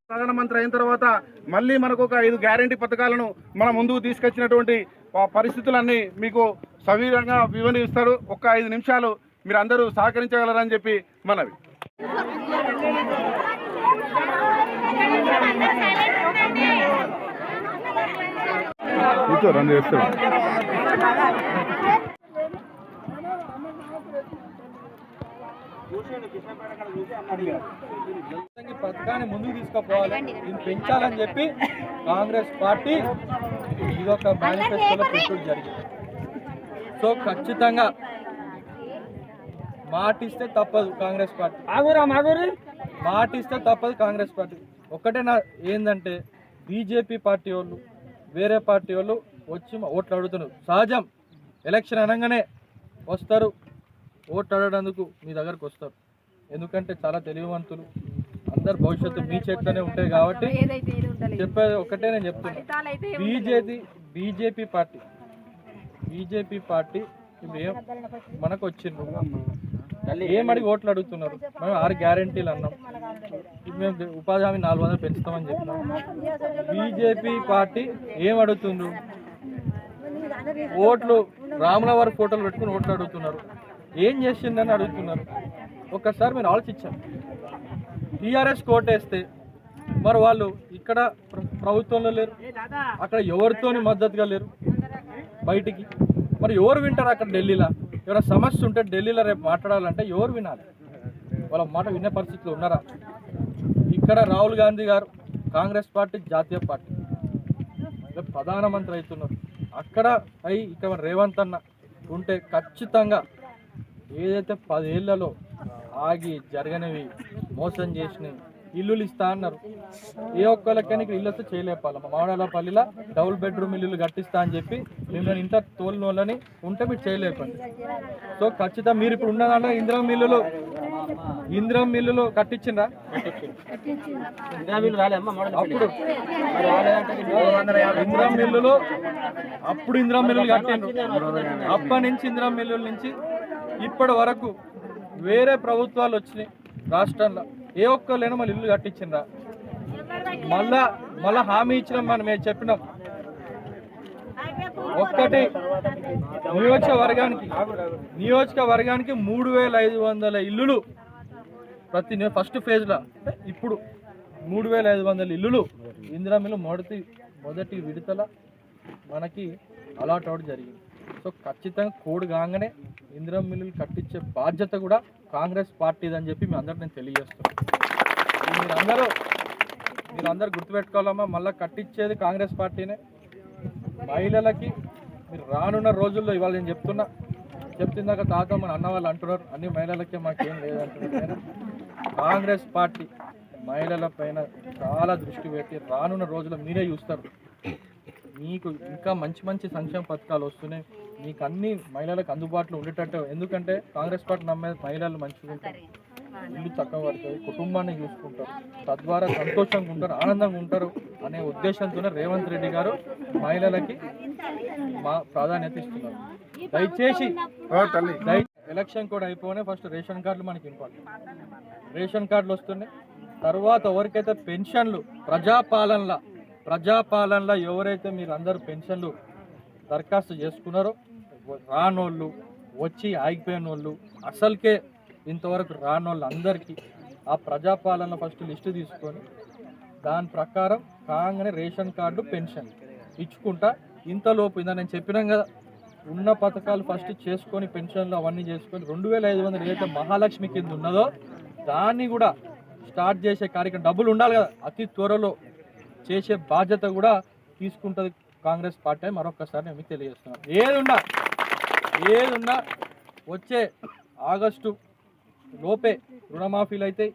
ప్రధానమంత్రి అయిన తర్వాత మళ్ళీ మనకు ఒక 5 గ్యారంటీ పథకాలను మన ముందుకు తీసుకొచ్చినటువంటి పరిస్థితులన్నీ మీకు సవివరంగా వివరిస్తారు. ఒక 5 నిమిషాలు మీరు అందరూ సహకరించగలరని చెప్పి మనవి. పథకాన్ని ముందుకు తీసుకుపోవాలి, దీన్ని పెంచాలని చెప్పి కాంగ్రెస్ పార్టీ ఇదొక మేనిఫెస్టోలో పెట్టడం జరిగింది. సో ఖచ్చితంగా మాటిస్తే తప్పదు కాంగ్రెస్ పార్టీ, మాటిస్తే తప్పదు కాంగ్రెస్ పార్టీ. ఒక్కటే నా ఏంటంటే బీజేపీ పార్టీ వాళ్ళు వేరే పార్టీ వాళ్ళు వచ్చి ఓట్లు అడుగుతున్నారు. సహజం, ఎలక్షన్ అనగానే వస్తారు, ఓట్లు అడగడానికి మీ దగ్గరకు వస్తారు. ఎందుకంటే చాలా తెలివివంతులు, అందరు భవిష్యత్తు మీ చేతిలోనే ఉంటాయి కాబట్టి చెప్పేది ఒకటే నేను చెప్తున్నా. బీజేపీ పార్టీ ఇప్పుడు ఏం మనకు వచ్చిండ్రు, ఏమడిగి ఓట్లు అడుగుతున్నారు. మేము 6 గ్యారెంటీలు అన్నాం, మేము ఉపాధి హామీ 400 పెంచుతామని చెప్పినాం. బీజేపీ పార్టీ ఏం అడుగుతుండ్రు, ఓట్లు రాముల వారి ఫోటోలు పెట్టుకుని ఓట్లు అడుగుతున్నారు. ఏం చేసిందని అడుగుతున్నారు. ఒక్కసారి మీరు ఆలోచించారు. టీఆర్ఎస్ కోటేస్తే మరి వాళ్ళు ఇక్కడ ప్రభుత్వంలో లేరు, అక్కడ ఎవరితోని మద్దతుగా లేరు బయటికి. మరి ఎవరు వింటారు అక్కడ ఢిల్లీలో? ఎవరైనా సమస్య ఉంటే ఢిల్లీలో రేపు మాట్లాడాలంటే ఎవరు వినాలి? వాళ్ళ మాట వినే పరిస్థితిలో ఉన్నారా? ఇక్కడ రాహుల్ గాంధీ గారు కాంగ్రెస్ పార్టీ జాతీయ పార్టీ ప్రధానమంత్రి అవుతున్నారు. అక్కడ ఇక్కడ రేవంత్ అన్న ఉంటే ఖచ్చితంగా ఏదైతే 10 ఏళ్లలో ఆగి జరగనివి, మోసం చేసినవి, ఇల్లులు ఇస్తా అన్నారు. ఏ ఒక్కళ్ళకైనా ఇక్కడ ఇల్లు వస్తే చేయలేపాలి. మా మామిడాలపల్లిలో డబుల్ బెడ్రూమ్ ఇల్లులు కట్టిస్తా అని చెప్పి మిమ్మల్ని ఇంత తోలిన వాళ్ళని ఉంటే మీరు చేయలేపండి. సో ఖచ్చితంగా మీరు ఇప్పుడు ఉన్న దాంట్లో ఇందిరం మిల్లులు కట్టించిండ్రా? అప్పుడు ఇందిరం మిల్లులు కట్టిండ్రు. అప్పటి నుంచి ఇందిరం మిల్లుల నుంచి ఇప్పటి వరకు వేరే ప్రభుత్వాలు వచ్చినాయి రాష్ట్రంలో, ఏ ఒక్కళ్ళైనా మళ్ళీ ఇల్లు కట్టించిండ్రా? మళ్ళా హామీ ఇచ్చినాం, మనం మేము చెప్పినాం. ఒక్కటి నియోజకవర్గానికి 3500 ఇల్లులు ప్రతి ఫస్ట్ ఫేజ్లో. ఇప్పుడు 3500 ఇల్లులు ఇందిరా మిల్లు మొదటి విడతల మనకి అలాట్ అవడం జరిగింది. సో ఖచ్చితంగా కోడ్ కాగానే ఇందిరా మిల్లులు కట్టించే బాధ్యత కూడా కాంగ్రెస్ పార్టీదని చెప్పి మీ అందరికి నేను తెలియజేస్తున్నాను. మీరందరూ గుర్తుపెట్టుకోవాలమ్మా, మళ్ళీ కట్టించేది కాంగ్రెస్ పార్టీనే. మహిళలకి మీరు రానున్న రోజుల్లో ఇవాళ నేను చెప్తున్నాక తాత మన అన్న వాళ్ళు అంటున్నారు అన్ని మహిళలకే మాకేం లేదంటున్నారు. కాంగ్రెస్ పార్టీ మహిళల పైన చాలా దృష్టి పెట్టి రానున్న రోజుల్లో మీరే చూస్తారు. మీకు ఇంకా మంచి మంచి సంక్షేమ పథకాలు వస్తున్నాయి, మీకు అన్ని మహిళలకు అందుబాటులో ఉండేటట్టు. ఎందుకంటే కాంగ్రెస్ పార్టీ నమ్మేది మహిళలు మంచిగా ఉంటారు, ఇల్లు చక్కగా పడుతుంది, కుటుంబాన్ని చూసుకుంటారు, తద్వారా సంతోషంగా ఉంటారు, ఆనందంగా ఉంటారు అనే ఉద్దేశంతోనే రేవంత్ రెడ్డి గారు మహిళలకి మా ప్రాధాన్యత ఇస్తున్నారు. దయచేసి ఎలక్షన్ కూడా అయిపోయినా ఫస్ట్ రేషన్ కార్డులు మనకి ఇంపార్టెంట్. రేషన్ కార్డులు వస్తున్నాయి, తర్వాత ఎవరికైతే పెన్షన్లు ప్రజాపాలనలో ఎవరైతే మీరు అందరూ పెన్షన్లు దరఖాస్తు చేసుకున్నారో రానోళ్ళు, వచ్చి ఆగిపోయిన వాళ్ళు, అసలుకే ఇంతవరకు రానోళ్ళు అందరికీ ఆ ప్రజాపాలన ఫస్ట్ లిస్టు తీసుకొని దాని ప్రకారం కాగానే రేషన్ కార్డు పెన్షన్ ఇచ్చుకుంటా. ఇంతలోపు ఇందా నేను చెప్పినాం కదా, ఉన్న పథకాలు ఫస్ట్ చేసుకొని పెన్షన్లు అవన్నీ చేసుకొని 2500 ఏదైతే మహాలక్ష్మి కింద ఉన్నదో దాన్ని కూడా స్టార్ట్ చేసే కార్యక్రమం, డబ్బులు ఉండాలి కదా, అతి త్వరలో చేసే బాధ్యత కూడా తీసుకుంటుంది కాంగ్రెస్ పార్టీ. మరొకసారి నేను మీకు తెలియజేస్తున్నాను. ఏది ఉన్నా ఏదున్నా వచ్చే ఆగస్టు లోపే రుణమాఫీలు అయితే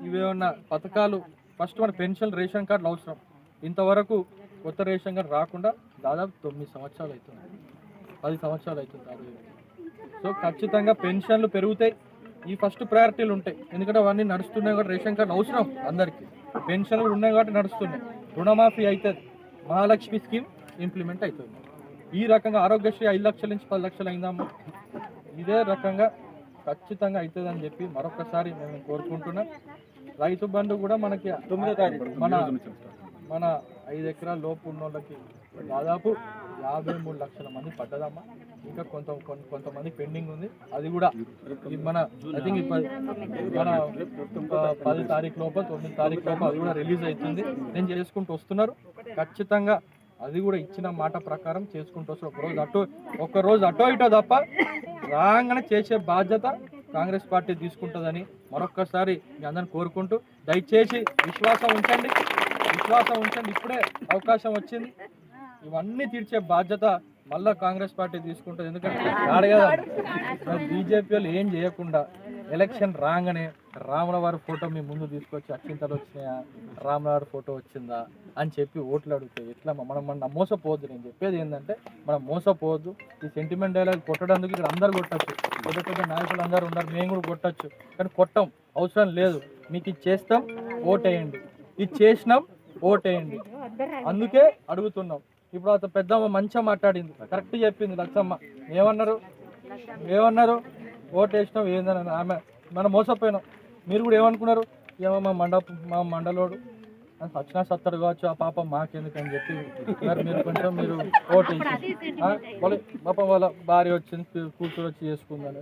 ఇవేమన్నా పథకాలు ఫస్ట్ మన పెన్షన్ రేషన్ కార్డులు అవసరం. ఇంతవరకు కొత్త రేషన్ కార్డు రాకుండా దాదాపు 9 సంవత్సరాలు అవుతుంది, 10 సంవత్సరాలు అవుతుంది. సో ఖచ్చితంగా పెన్షన్లు పెరుగుతాయి. ఈ ఫస్ట్ ప్రయారిటీలు ఉంటాయి, ఎందుకంటే అవన్నీ నడుస్తున్నాయి కాబట్టి రేషన్ కార్డు అవసరం అందరికీ. పెన్షన్లు ఉన్నాయి కాబట్టి నడుస్తున్నాయి. రుణమాఫీ అవుతుంది, మహాలక్ష్మి స్కీమ్ ఇంప్లిమెంట్ అవుతుంది. ఈ రకంగా ఆరోగ్యశ్రీ 5 లక్షల నుంచి 10 లక్షలు అయిందమ్మా. ఇదే రకంగా ఖచ్చితంగా అవుతుందని చెప్పి మరొకసారి మేము కోరుకుంటున్నాం. రైతు బంధు కూడా మనకి 9వ తారీఖు మన 5 ఎకరాల లోపు ఉన్న వాళ్ళకి దాదాపు 53 లక్షల మంది పడ్డదమ్మా. ఇంకా కొంతమంది పెండింగ్ ఉంది. అది కూడా మన ఐ థింక్ మన 10 తారీఖు లోపల 9 తారీఖు లోపల అది కూడా రిలీజ్ అవుతుంది. నేను చేసుకుంటూ వస్తున్నారు. ఖచ్చితంగా అది కూడా ఇచ్చిన మాట ప్రకారం చేసుకుంటూ వస్తారు. ఒక్కరోజు అటో ఇటో తప్ప రాగానే చేసే బాధ్యత కాంగ్రెస్ పార్టీ తీసుకుంటుందని మరొక్కసారి మీ అందరిని కోరుకుంటూ, దయచేసి విశ్వాసం ఉంచండి. ఇప్పుడే అవకాశం వచ్చింది. ఇవన్నీ తీర్చే బాధ్యత మళ్ళా కాంగ్రెస్ పార్టీ తీసుకుంటుంది. ఎందుకంటే కదా బీజేపీ వాళ్ళు ఏం చేయకుండా ఎలక్షన్ రాగానే రాములవారి ఫోటో మీ ముందు తీసుకొచ్చి అక్షింతలు వచ్చినాయా, రాములవారి ఫోటో వచ్చిందా అని చెప్పి ఓట్లు అడుగుతాయి. ఎట్లా మనం మోసపోవద్దు. నేను చెప్పేది ఏంటంటే మనం మోసపోవద్దు. ఈ సెంటిమెంట్ డైలాగ్ కొట్టడానికి ఇక్కడ అందరు కొట్టచ్చు, పెద్ద నాయకులు అందరూ ఉన్నారు, మేము కూడా కొట్టచ్చు. కానీ కొట్టం అవసరం లేదు. మీకు ఇది చేస్తాం ఓటేయండి, ఇది చేసినాం ఓటేయండి, అందుకే అడుగుతున్నాం. ఇప్పుడు అతను పెద్దమ్మ మంచిగా మాట్లాడింది, కరెక్ట్ చెప్పింది. లక్షమ్మ ఏమన్నారు ఓటు వేసినాం ఏందని ఆమె మనం మోసపోయినాం. మీరు కూడా ఏమనుకున్నారు, ఏమో మా మండలోడు సచ్చినా సత్తడు కావచ్చు, ఆ పాపం మాకెందుకని చెప్పి మీరు ఓటు వేసి పాపం వాళ్ళ భార్య వచ్చింది, కూతురు వచ్చి చేసుకుందని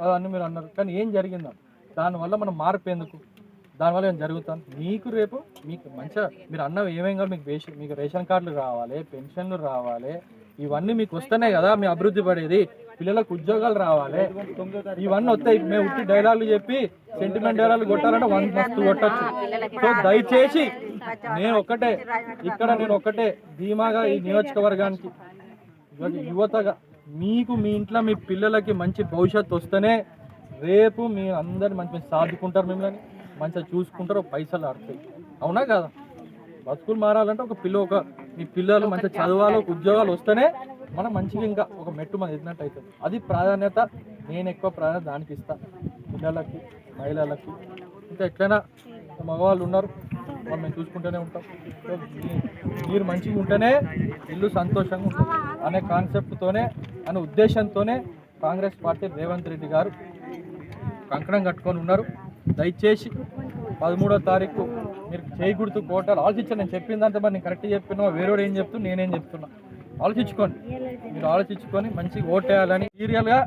అవన్నీ మీరు అన్నారు. కానీ ఏం జరిగిందా? దానివల్ల మనం మార్పు ఎందుకు? దానివల్ల ఏం జరుగుతాను? మీకు రేపు మీకు మంచిగా మీరు అన్నవి ఏమేం కాదు, మీకు రేషన్ కార్డులు రావాలి, పెన్షన్లు రావాలి, ఇవన్నీ మీకు వస్తేనే కదా మీ అభివృద్ధి పడేది. పిల్లలకు ఉద్యోగాలు రావాలి, ఇవన్నీ వస్తాయి. మేము ఉట్టి డైలాగులు చెప్పి సెంటిమెంట్ డైలాగులు కొట్టాలంటే 1 మస్తు కొట్టచ్చు. సో దయచేసి నేను ఒక్కటే ధీమాగా ఈ నియోజకవర్గానికి యువతగా మీకు మీ ఇంట్లో మీ పిల్లలకి మంచి భవిష్యత్తు వస్తేనే రేపు మీ అందరు మంచి సాదుకుంటారు, మిమ్మల్ని మంచిగా చూసుకుంటారు, పైసలు ఆడతాయి. అవునా కదా? బతుకులు మారాలంటే మీ పిల్లలు మంచిగా చదవాలి, ఉద్యోగాలు వస్తేనే మనం మంచిగా ఇంకా ఒక మెట్టు మనం ఎదిగినట్టు అవుతుంది. అది ప్రాధాన్యత. నేను ఎక్కువ ప్రాధాన్యత దానికి ఇస్తాను, పిల్లలకి, మహిళలకి. ఇంకా ఎట్లయినా మగవాళ్ళు ఉన్నారు, మేము చూసుకుంటూనే ఉంటాం. సో మీరు మంచిగా ఉంటేనే ఇల్లు సంతోషంగా ఉంటుంది అనే కాన్సెప్ట్తోనే, అనే ఉద్దేశంతోనే కాంగ్రెస్ పార్టీ రేవంత్ రెడ్డి గారు కంకణం కట్టుకొని ఉన్నారు. దయచేసి 13వ తారీఖు మీరు చేయి గుర్తు కోటాలు ఆలోచించండి. నేను చెప్పిందంటే మరి నేను కరెక్ట్ చెప్పినా, వేరేవాడు ఏం చెప్తున్నా, నేనేం చెప్తున్నా ఆలోచించుకోండి. మీరు ఆలోచించుకొని మంచిగా ఓటేయాలని. సీరియల్గా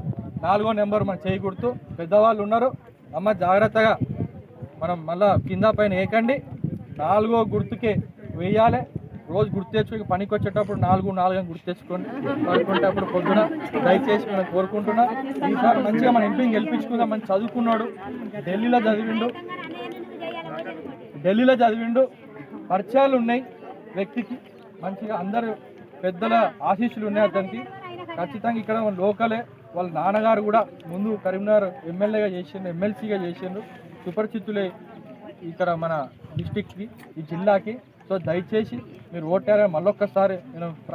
4వ నెంబర్ మన చేయి గుర్తు. పెద్దవాళ్ళు ఉన్నారు అమ్మ, జాగ్రత్తగా మనం మళ్ళీ కింద పైన వేయకండి. 4వ గుర్తుకే వేయాలి. రోజు గుర్తు తెచ్చుకొని పనికి వచ్చేటప్పుడు 4 అని గుర్తు తెచ్చుకొని పడుకునేటప్పుడు పొద్దున దయచేసి మనం కోరుకుంటున్నాం. ఈసారి మంచిగా మన ఎంపీని గెలిపించుకుందాం. మంచి చదువుకున్నాడు, ఢిల్లీలో చదివిండు, పరిచయాలు ఉన్నాయి వ్యక్తికి, మంచిగా అందరు పెద్దల ఆశీస్సులు ఉన్నాయి అతనికి. ఖచ్చితంగా ఇక్కడ మన లోకలే. వాళ్ళ నాన్నగారు కూడా ముందు కరీంనగర్ ఎమ్మెల్యేగా చేసిండు, ఎమ్మెల్సీగా చేసిండు, సుపరిచితులే ఇక్కడ మన డిస్టిక్కి, ఈ జిల్లాకి. సో దయచేసి మీరు ఓటారని మళ్ళొక్కసారి నేను